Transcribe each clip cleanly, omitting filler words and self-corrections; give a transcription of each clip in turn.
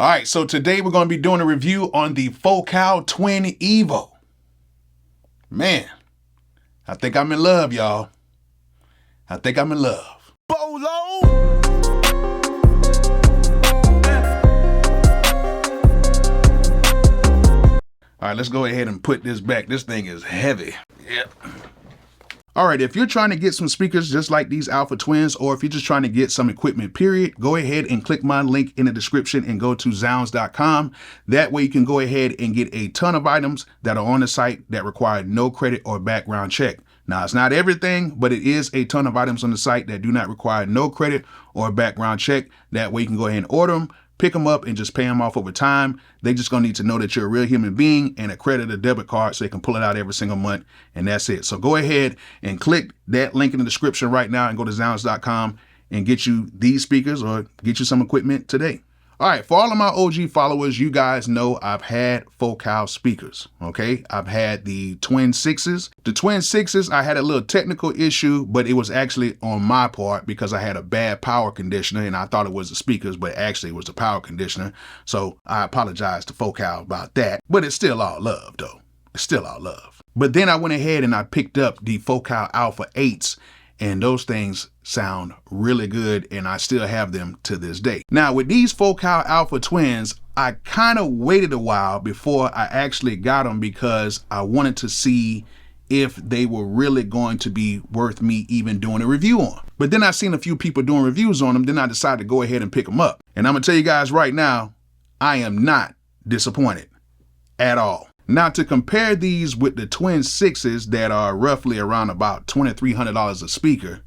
All right, so today we're going to be doing a review on the Focal Twin Evo. Man, I think I'm in love, y'all. I think I'm in love. Bolo! All right, let's go ahead and put this back. This thing is heavy. Yep. All right, if you're trying to get some speakers just like these Alpha Twins, or if you're just trying to get some equipment, period, go ahead and click my link in the description and go to zounds.com. That way you can go ahead and get a ton of items that are on the site that require no credit or background check. Now, it's not everything, but it is a ton of items on the site that do not require no credit or background check. That way you can go ahead and order them, pick them up, and just pay them off over time. They just gonna need to know that you're a real human being and a credit or debit card so they can pull it out every single month, and that's it. So go ahead and click that link in the description right now and go to zounds.com and get you these speakers or get you some equipment today. All right, for all of my OG followers, you guys know I've had Focal speakers, okay? I've had the Twin 6s. The Twin 6s, I had a little technical issue, but it was actually on my part because I had a bad power conditioner and I thought it was the speakers, but actually it was the power conditioner. So I apologize to Focal about that, but it's still all love though. It's still all love. But then I went ahead and I picked up the Focal Alpha 8s, and those things sound really good, and I still have them to this day. Now, with these Focal Alpha Twins, I kind of waited a while before I actually got them because I wanted to see if they were really going to be worth me even doing a review on. But then I seen a few people doing reviews on them, then I decided to go ahead and pick them up. And I'm gonna tell you guys right now, I am not disappointed at all. Now, to compare these with the Twin 6s that are roughly around about $2,300 a speaker,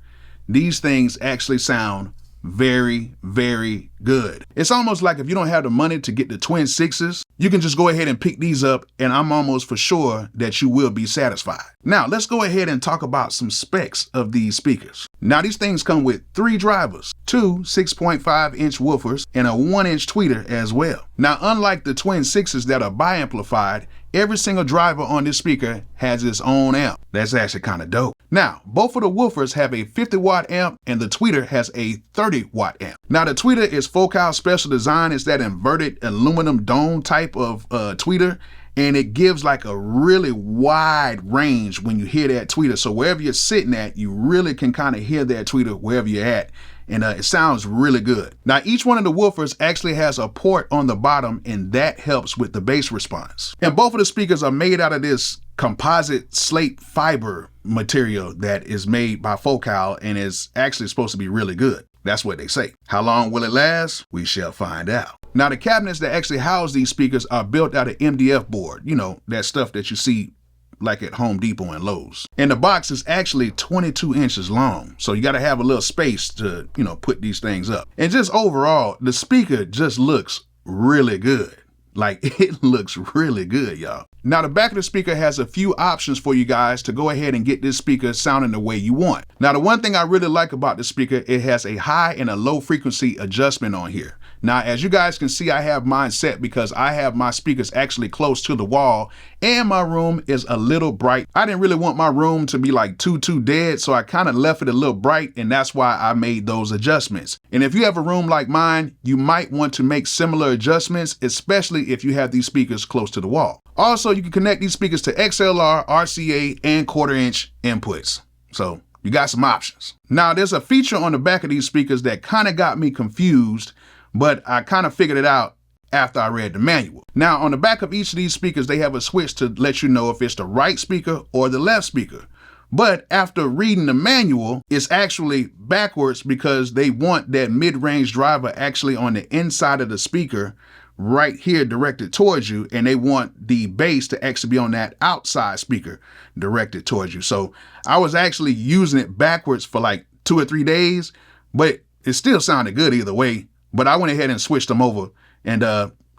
these things actually sound very, very good. It's almost like if you don't have the money to get the Twin 6s, you can just go ahead and pick these up, and I'm almost for sure that you will be satisfied. Now, let's go ahead and talk about some specs of these speakers. Now, these things come with 3 drivers, 2 6.5-inch woofers, and a 1-inch tweeter as well. Now, unlike the Twin 6s that are bi-amplified, every single driver on this speaker has its own amp. That's actually kind of dope. Now, both of the woofers have a 50-watt amp and the tweeter has a 30-watt amp. Now, the tweeter is Focal Special Design. It's that inverted aluminum dome type of tweeter, and it gives like a really wide range when you hear that tweeter. So wherever you're sitting at, you really can kind of hear that tweeter wherever you're at. And it sounds really good. Now, each one of the woofers actually has a port on the bottom, and that helps with the bass response. And both of the speakers are made out of this composite slate fiber material that is made by Focal and is actually supposed to be really good. That's what they say. How long will it last? We shall find out. Now, the cabinets that actually house these speakers are built out of MDF board. You know, that stuff that you see like at Home Depot and Lowe's. And the box is actually 22 inches long. So you got to have a little space to, you know, put these things up. And just overall, the speaker just looks really good. Like, it looks really good, y'all. Now, the back of the speaker has a few options for you guys to go ahead and get this speaker sounding the way you want. Now, the one thing I really like about the speaker, it has a high and a low frequency adjustment on here. Now, as you guys can see, I have mine set because I have my speakers actually close to the wall and my room is a little bright. I didn't really want my room to be like too dead, so I kind of left it a little bright, and that's why I made those adjustments. And if you have a room like mine, you might want to make similar adjustments, especially if you have these speakers close to the wall. Also, you can connect these speakers to XLR, RCA, and 1/4-inch inputs. So you got some options. Now, there's a feature on the back of these speakers that kind of got me confused, but I kind of figured it out after I read the manual. Now, on the back of each of these speakers, they have a switch to let you know if it's the right speaker or the left speaker. But after reading the manual, it's actually backwards because they want that mid-range driver actually on the inside of the speaker right here directed towards you, and they want the bass to actually be on that outside speaker directed towards you. So I was actually using it backwards for like 2 or 3 days, but it still sounded good either way. But I went ahead and switched them over, and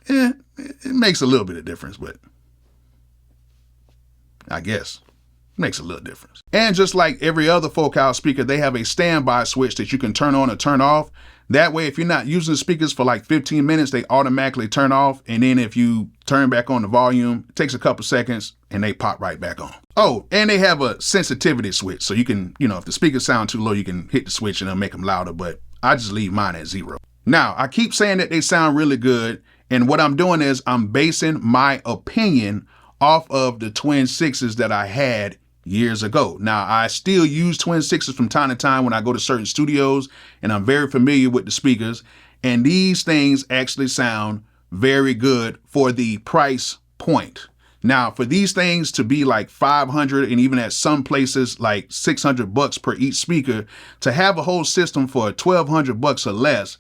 it makes a little bit of difference, but I guess it makes a little difference. And just like every other Focal speaker, they have a standby switch that you can turn on or turn off. That way, if you're not using the speakers for like 15 minutes, they automatically turn off. And then if you turn back on the volume, it takes a couple seconds and they pop right back on. Oh, and they have a sensitivity switch. So you can, you know, if the speakers sound too low, you can hit the switch and it'll make them louder, but I just leave mine at 0. Now, I keep saying that they sound really good, And what I'm doing is I'm basing my opinion off of the Twin 6s that I had years ago. Now, I still use Twin 6s from time to time when I go to certain studios, and I'm very familiar with the speakers. And these things actually sound very good for the price point. Now, for these things to be like 500 and even at some places like 600 bucks per each speaker, to have a whole system for 1,200 bucks or less,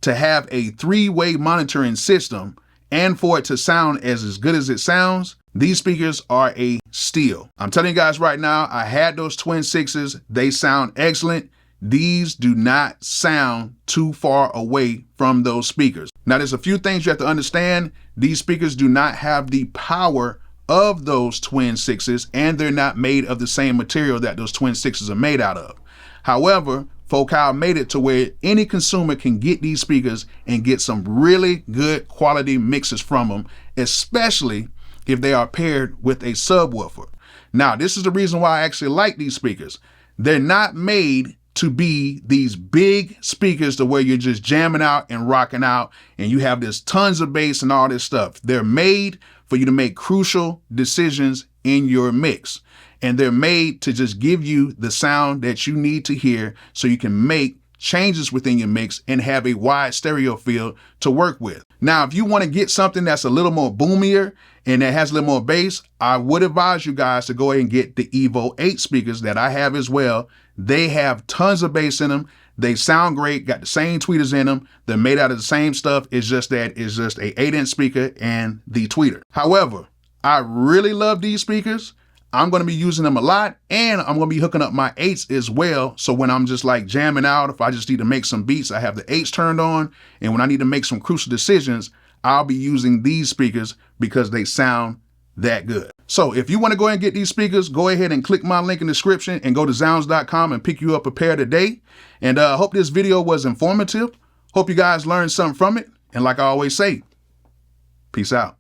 to have a 3-way monitoring system, and for it to sound as good as it sounds, these speakers are a steal. I'm telling you guys right now, I had those Twin 6s. They sound excellent. These do not sound too far away from those speakers. Now, there's a few things you have to understand. These speakers do not have the power of those Twin 6s, and they're not made of the same material that those Twin 6s are made out of. However, Focal made it to where any consumer can get these speakers and get some really good quality mixes from them, especially if they are paired with a subwoofer. Now, this is the reason why I actually like these speakers. They're not made to be these big speakers to where you're just jamming out and rocking out and you have this tons of bass and all this stuff. They're made for you to make crucial decisions in your mix. And they're made to just give you the sound that you need to hear so you can make changes within your mix and have a wide stereo field to work with. Now, if you want to get something that's a little more boomier and that has a little more bass, I would advise you guys to go ahead and get the Evo 8 speakers that I have as well. They have tons of bass in them. They sound great, got the same tweeters in them. They're made out of the same stuff. It's just that it's just a 8-inch speaker and the tweeter. However, I really love these speakers. I'm going to be using them a lot, and I'm going to be hooking up my 8s as well. So when I'm just like jamming out, if I just need to make some beats, I have the 8s turned on. And when I need to make some crucial decisions, I'll be using these speakers because they sound that good. So if you want to go ahead and get these speakers, go ahead and click my link in the description and go to zounds.com and pick you up a pair today. And I hope this video was informative. Hope you guys learned something from it. And like I always say, peace out.